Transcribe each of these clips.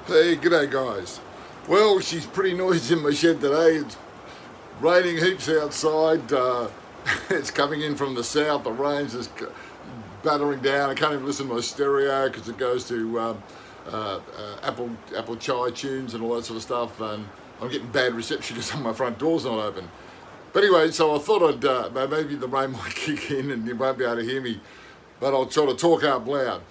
Hey, g'day guys. Well, she's pretty noisy in my shed today. It's raining heaps outside. It's coming in from the south. The rain's just battering down. I can't even listen to my stereo because it goes to Apple Chai tunes and all that sort of stuff. And I'm getting bad reception because my front door's not open. But anyway, so I thought maybe the rain might kick in and you won't be able to hear me, but I'll sort of talk out loud.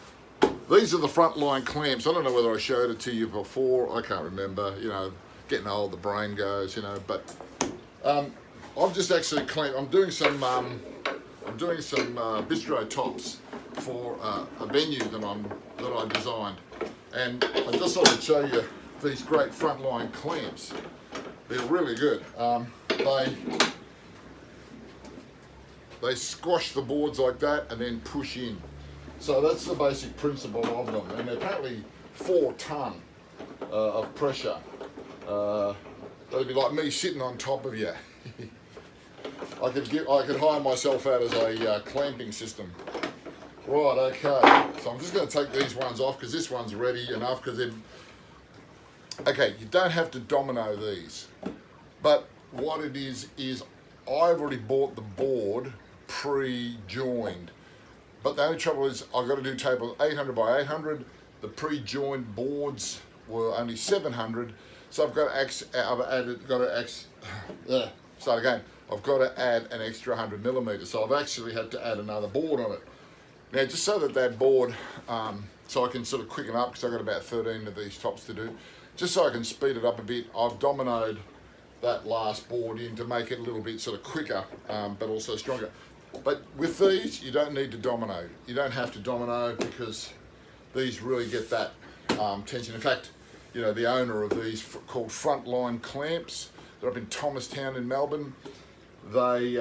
These are the Frontline clamps. I don't know whether I showed it to you before. I can't remember. You know, getting old, the brain goes. You know, but I've just actually clamped. I'm doing some bistro tops for a venue that I designed, and I just thought I'd show you these great Frontline clamps. They're really good. They squash the boards like that and then push in. So that's the basic principle of them, and they're apparently 4 ton of pressure. That'd be like me sitting on top of you. I could hire myself out as a clamping system. Right, okay. So I'm just going to take these ones off because this one's ready enough. Because they're okay. You don't have to domino these, but what it is I've already bought the board pre-joined. But the only trouble is I've got to do table 800 by 800. The pre-joined boards were only 700, so I've got to add an extra 100 millimeters. So I've actually had to add another board on it. Now, just so that board, so I can sort of quicken up because I've got about 13 of these tops to do. Just so I can speed it up a bit, I've dominoed that last board in to make it a little bit sort of quicker, but also stronger. But with these, you don't need to domino. You don't have to domino because these really get that tension. In fact, you know, the owner of these called Frontline clamps, they're up in Thomastown in Melbourne. They,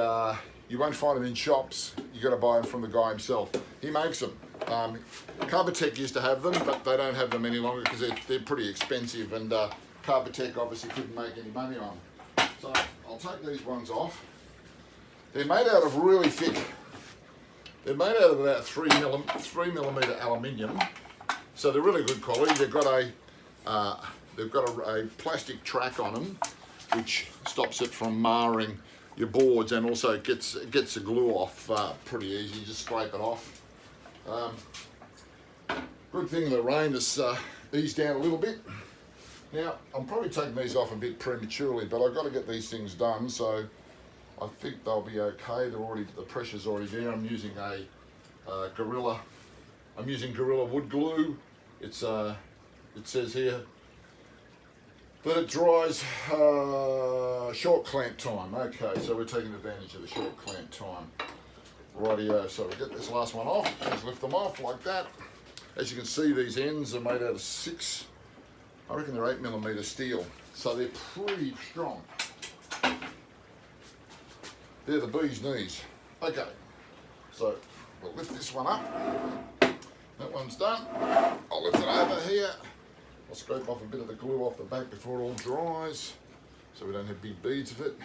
you won't find them in shops. You got to buy them from the guy himself. He makes them. Carpetech used to have them, but they don't have them any longer because they're pretty expensive, and Carpetech obviously couldn't make any money on them. So I'll take these ones off. They're made out of really thick. They're made out of about 3 millimeter aluminium, so they're really good quality. They've got a plastic track on them, which stops it from marring your boards, and also gets the glue off pretty easy. You just scrape it off. Good thing the rain has eased down a little bit. Now I'm probably taking these off a bit prematurely, but I've got to get these things done. So I think they'll be okay. The pressure's already there. I'm using Gorilla wood glue. It says here that it dries short clamp time. Okay, so we're taking advantage of the short clamp time. Rightio, so we get this last one off. Just lift them off like that. As you can see, these ends are made out of 6, I reckon they're 8 millimeter steel. So they're pretty strong. They're the bee's knees. Okay, so we'll lift this one up. That one's done. I'll lift it over here. I'll scrape off a bit of the glue off the back before it all dries, so we don't have big beads of it.